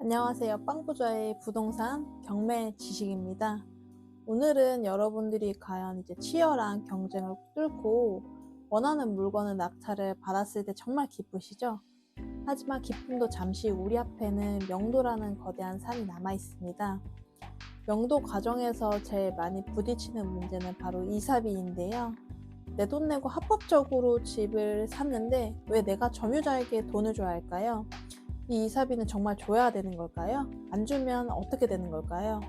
안녕하세요. 빵부자의 부동산 경매 지식입니다. 오늘은 여러분들이 과연 치열한 경쟁을 뚫고 원하는 물건의 낙찰을 받았을 때 정말 기쁘시죠? 하지만 기쁨도 잠시 우리 앞에는 명도라는 거대한 산이 남아 있습니다. 명도 과정에서 제일 많이 부딪히는 문제는 바로 이사비인데요. 내 돈 내고 합법적으로 집을 샀는데 왜 내가 점유자에게 돈을 줘야 할까요? 이 이사비는 정말 줘야 되는 걸까요? 안 주면 어떻게 되는 걸까요?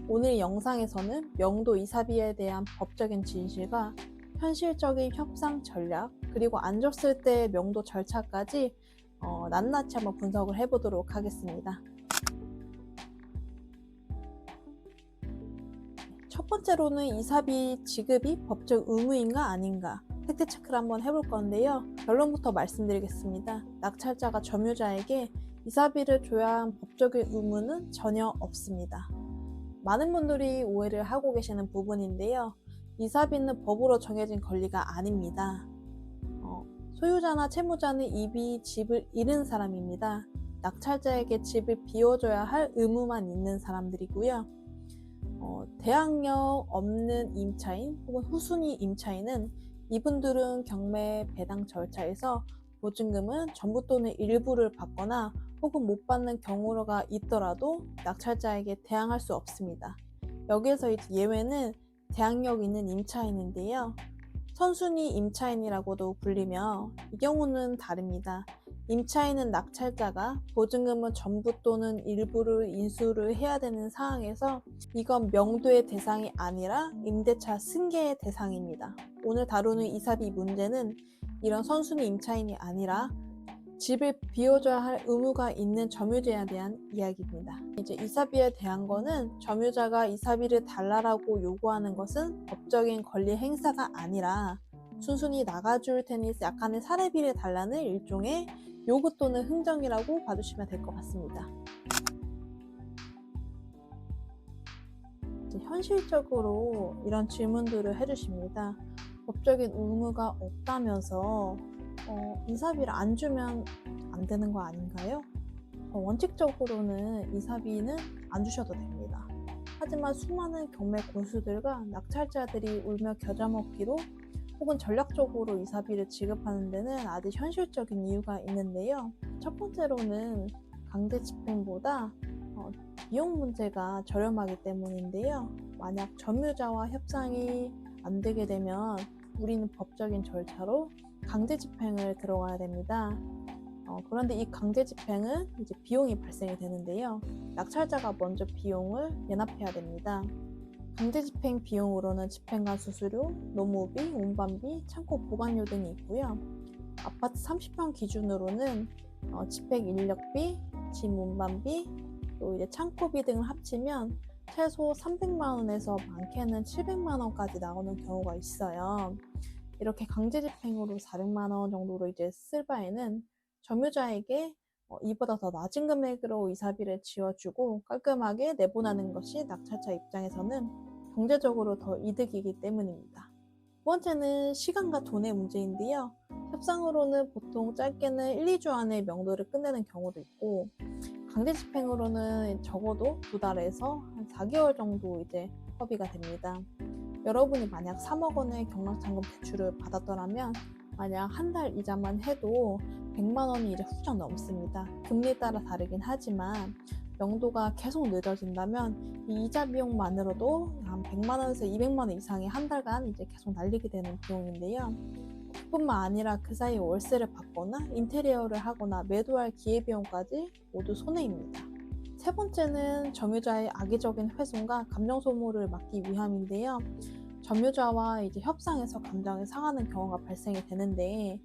오늘 영상에서는 명도 이사비에 대한 법적인 진실과 현실적인 협상 전략, 그리고 안 줬을 때 명도 절차까지 낱낱이 한번 분석을 해보도록 하겠습니다. 첫 번째로는 이사비 지급이 법적 의무인가 아닌가 팩트 체크를 한번 해볼 건데요. 결론부터 말씀드리겠습니다. 낙찰자가 점유자에게 이사비를 줘야 한 법적인 의무는 전혀 없습니다. 많은 분들이 오해를 하고 계시는 부분인데요. 이사비는 법으로 정해진 권리가 아닙니다. 소유자나 채무자는 이미 집을 잃은 사람입니다. 낙찰자에게 집을 비워줘야 할 의무만 있는 사람들이고요. 대항력 없는 임차인 혹은 후순위 임차인은 이분들은 경매 배당 절차에서 보증금은 전부 또는 일부를 받거나 혹은 못 받는 경우가 있더라도 낙찰자에게 대항할 수 없습니다. 여기에서 예외는 대항력 있는 임차인인데요. 선순위 임차인이라고도 불리며 이 경우는 다릅니다. 임차인은 낙찰자가 보증금은 전부 또는 일부를 인수를 해야 되는 상황에서 이건 명도의 대상이 아니라 임대차 승계의 대상입니다. 오늘 다루는 이사비 문제는 이런 선순위 임차인이 아니라 집을 비워줘야 할 의무가 있는 점유자에 대한 이야기입니다. 이제 이사비에 대한 거는 점유자가 이사비를 달라고 요구하는 것은 법적인 권리 행사가 아니라 순순히 나가줄 테니 약간의 사례비를 달라는 일종의 요구 또는 흥정이라고 봐주시면 될 것 같습니다. 현실적으로 이런 질문들을 해주십니다. 법적인 의무가 없다면서 이사비를 안 주면 안 되는 거 아닌가요? 원칙적으로는 이사비는 안 주셔도 됩니다. 하지만 수많은 경매 고수들과 낙찰자들이 울며 겨자 먹기로 혹은 전략적으로 이사비를 지급하는 데는 아주 현실적인 이유가 있는데요. 첫 번째로는 강제 집행보다 비용 문제가 저렴하기 때문인데요. 만약 점유자와 협상이 안 되게 되면 우리는 법적인 절차로 강제 집행을 들어가야 됩니다. 그런데 이 강제 집행은 이제 비용이 발생이 되는데요. 낙찰자가 먼저 비용을 연합해야 됩니다. 강제 집행 비용으로는 집행관 수수료, 노무비, 운반비, 창고 보관료 등이 있고요. 아파트 30평 기준으로는 집행 인력비, 집 운반비, 또 이제 창고비 등을 합치면 최소 300만 원에서 많게는 700만 원까지 나오는 경우가 있어요. 이렇게 강제 집행으로 400만 원 정도로 이제 쓸 바에는 점유자에게 이보다 더 낮은 금액으로 이사비를 지어주고 깔끔하게 내보내는 것이 낙찰자 입장에서는 경제적으로 더 이득이기 때문입니다. 두 번째는 시간과 돈의 문제인데요. 협상으로는 보통 짧게는 1, 2주 안에 명도를 끝내는 경우도 있고 강제 집행으로는 적어도 2달에서 한 4개월 정도 이제 협의가 됩니다. 여러분이 만약 3억 원의 경락잔금 대출을 받았더라면 만약 한 달 이자만 해도 100만 원이 이제 훌쩍 넘습니다. 금리에 따라 다르긴 하지만 명도가 계속 늦어진다면 이 이자 비용만으로도 한 100만 원에서 200만 원 이상이 한 달간 이제 계속 날리게 되는 비용인데요. 그뿐만 아니라 그 사이 월세를 받거나 인테리어를 하거나 매도할 기회비용까지 모두 손해입니다. 세 번째는 점유자의 악의적인 훼손과 감정 소모를 막기 위함인데요. 점유자와 이제 협상에서 감정이 상하는 경우가 발생이 되는데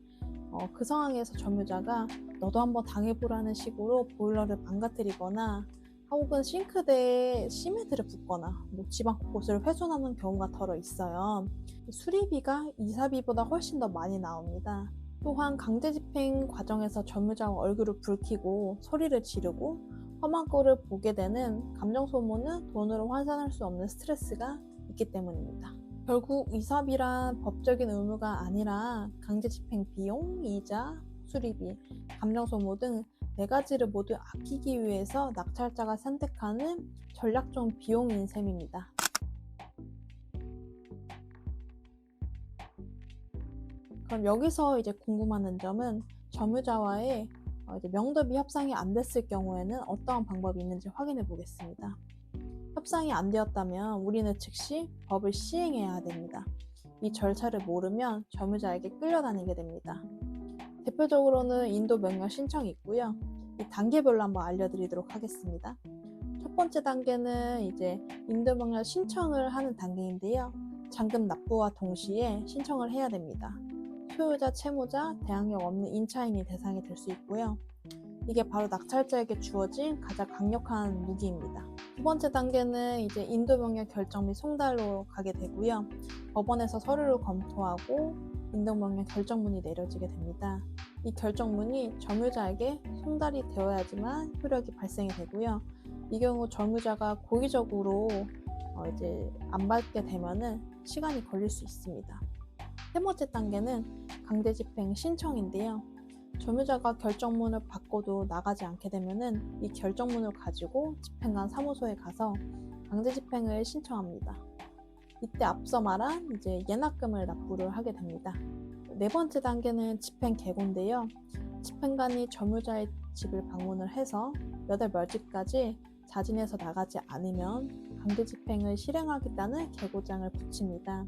그 상황에서 점유자가 너도 한번 당해보라는 식으로 보일러를 망가뜨리거나 혹은 싱크대에 시멘트를 붓거나 집안 곳곳을 훼손하는 경우가 덜어 있어요. 수리비가 이사비보다 훨씬 더 많이 나옵니다. 또한 강제집행 과정에서 점유자가 얼굴을 붉히고 소리를 지르고 험한 꼴을 보게 되는 감정 소모는 돈으로 환산할 수 없는 스트레스가 있기 때문입니다. 결국 이사비란 법적인 의무가 아니라 강제집행 비용, 이자, 수리비 감정 소모 등 네 가지를 모두 아끼기 위해서 낙찰자가 선택하는 전략적 비용인 셈입니다. 그럼 여기서 이제 궁금한 점은 점유자와의 이제 명도비 협상이 안 됐을 경우에는 어떠한 방법이 있는지 확인해 보겠습니다. 협상이 안 되었다면 우리는 즉시 법을 시행해야 됩니다. 이 절차를 모르면 점유자에게 끌려다니게 됩니다. 대표적으로는 인도 명령 신청이 있고요. 이 단계별로 한번 알려드리도록 하겠습니다. 첫 번째 단계는 이제 인도 명령 신청을 하는 단계인데요. 잔금 납부와 동시에 신청을 해야 됩니다. 소유자, 채무자, 대항력 없는 임차인이 대상이 될 수 있고요. 이게 바로 낙찰자에게 주어진 가장 강력한 무기입니다. 두 번째 단계는 이제 인도 명령 결정 및 송달로 가게 되고요. 법원에서 서류를 검토하고 인도 명령 결정문이 내려지게 됩니다. 이 결정문이 점유자에게 송달이 되어야지만 효력이 발생이 되고요. 이 경우 점유자가 고의적으로 이제 안 받게 되면은 시간이 걸릴 수 있습니다. 세 번째 단계는 강제 집행 신청인데요. 점유자가 결정문을 받고도 나가지 않게 되면은 이 결정문을 가지고 집행관 사무소에 가서 강제 집행을 신청합니다. 이때 앞서 말한 이제 예납금을 납부를 하게 됩니다. 네 번째 단계는 집행 계고인데요. 집행관이 점유자의 집을 방문을 해서 몇 월 며칠까지 자진해서 나가지 않으면 강제 집행을 실행하겠다는 계고장을 붙입니다.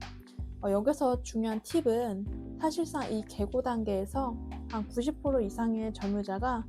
여기서 중요한 팁은 사실상 이 계고 단계에서 한 90% 이상의 점유자가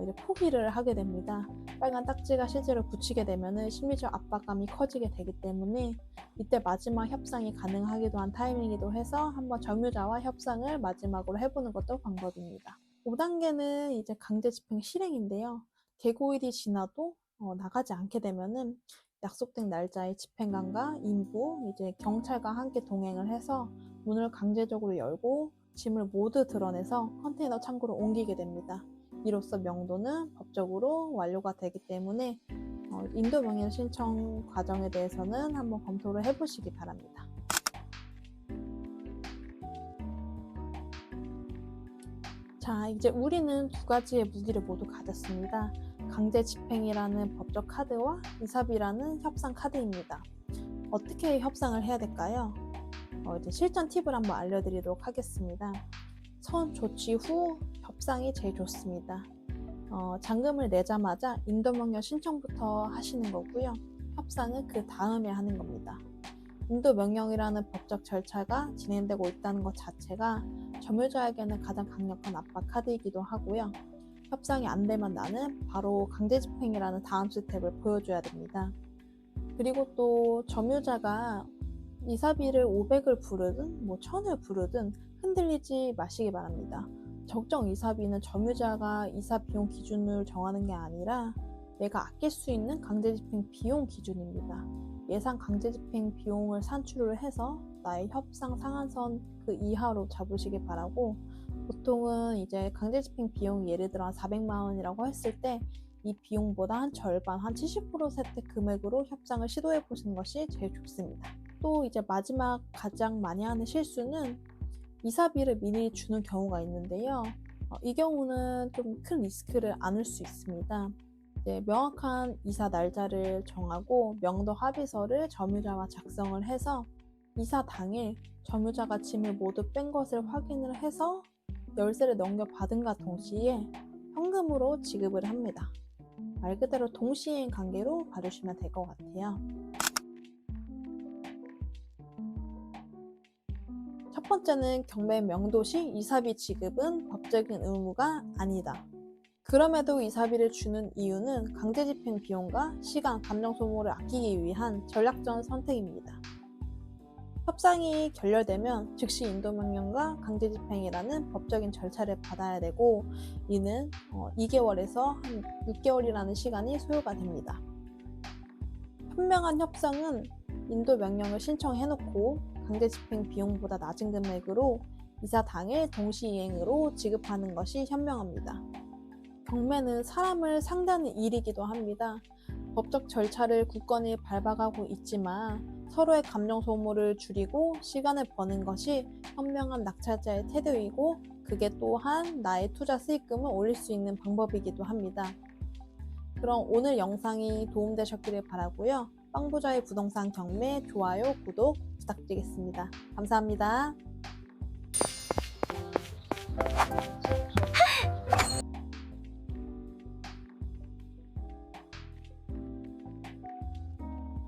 이제 포기를 하게 됩니다. 빨간 딱지가 실제로 붙이게 되면 심리적 압박감이 커지게 되기 때문에 이때 마지막 협상이 가능하기도 한 타이밍이기도 해서 한번 점유자와 협상을 마지막으로 해보는 것도 방법입니다. 5단계는 이제 강제 집행 실행인데요. 계고일이 지나도 나가지 않게 되면은 약속된 날짜에 집행관과 인부, 이제 경찰과 함께 동행을 해서 문을 강제적으로 열고 짐을 모두 드러내서 컨테이너 창고로 옮기게 됩니다. 이로써 명도는 법적으로 완료가 되기 때문에 인도 명령 신청 과정에 대해서는 한번 검토를 해보시기 바랍니다. 자, 이제 우리는 두 가지의 무기를 모두 가졌습니다. 강제 집행이라는 법적 카드와 이삽이라는 협상 카드입니다. 어떻게 협상을 해야 될까요? 이제 실전 팁을 한번 알려드리도록 하겠습니다. 선 조치 후 협상이 제일 좋습니다. 잔금을 내자마자 인도 명령 신청부터 하시는 거고요. 협상은 그 다음에 하는 겁니다. 인도 명령이라는 법적 절차가 진행되고 있다는 것 자체가 점유자에게는 가장 강력한 압박 카드이기도 하고요. 협상이 안 되면 나는 바로 강제 집행이라는 다음 스텝을 보여줘야 됩니다. 그리고 또 점유자가 이사비를 500을 부르든 1000을 부르든 흔들리지 마시기 바랍니다. 적정 이사비는 점유자가 이사 비용 기준을 정하는 게 아니라 내가 아낄 수 있는 강제 집행 비용 기준입니다. 예상 강제 집행 비용을 산출을 해서 나의 협상 상한선 그 이하로 잡으시기 바라고, 보통은 이제 강제 집행 비용이 예를 들어 한 400만 원이라고 했을 때 이 비용보다 한 절반, 한 70% 세트 금액으로 협상을 시도해 보시는 것이 제일 좋습니다. 또 이제 마지막 가장 많이 하는 실수는 이사비를 미리 주는 경우가 있는데요. 이 경우는 좀 큰 리스크를 안을 수 있습니다. 이제 명확한 이사 날짜를 정하고 명도 합의서를 점유자와 작성을 해서 이사 당일 점유자가 짐을 모두 뺀 것을 확인을 해서 열쇠를 넘겨받은과 동시에 현금으로 지급을 합니다. 말 그대로 동시행 관계로 봐주시면 될 것 같아요. 첫 번째는 경매 명도 시 이사비 지급은 법적인 의무가 아니다. 그럼에도 이사비를 주는 이유는 강제 집행 비용과 시간, 감정 소모를 아끼기 위한 전략적 선택입니다. 협상이 결렬되면 즉시 인도 명령과 강제 집행이라는 법적인 절차를 받아야 되고, 이는 2개월에서 한 6개월이라는 시간이 소요가 됩니다. 현명한 협상은 인도 명령을 신청해놓고 강제 집행 비용보다 낮은 금액으로 이사 당일 동시 이행으로 지급하는 것이 현명합니다. 경매는 사람을 상대하는 일이기도 합니다. 법적 절차를 굳건히 밟아가고 있지만 서로의 감정 소모를 줄이고 시간을 버는 것이 현명한 낙찰자의 태도이고 그게 또한 나의 투자 수익금을 올릴 수 있는 방법이기도 합니다. 그럼 오늘 영상이 도움되셨기를 바라고요. 빵부자의 부동산 경매, 좋아요, 구독 부탁드리겠습니다. 감사합니다.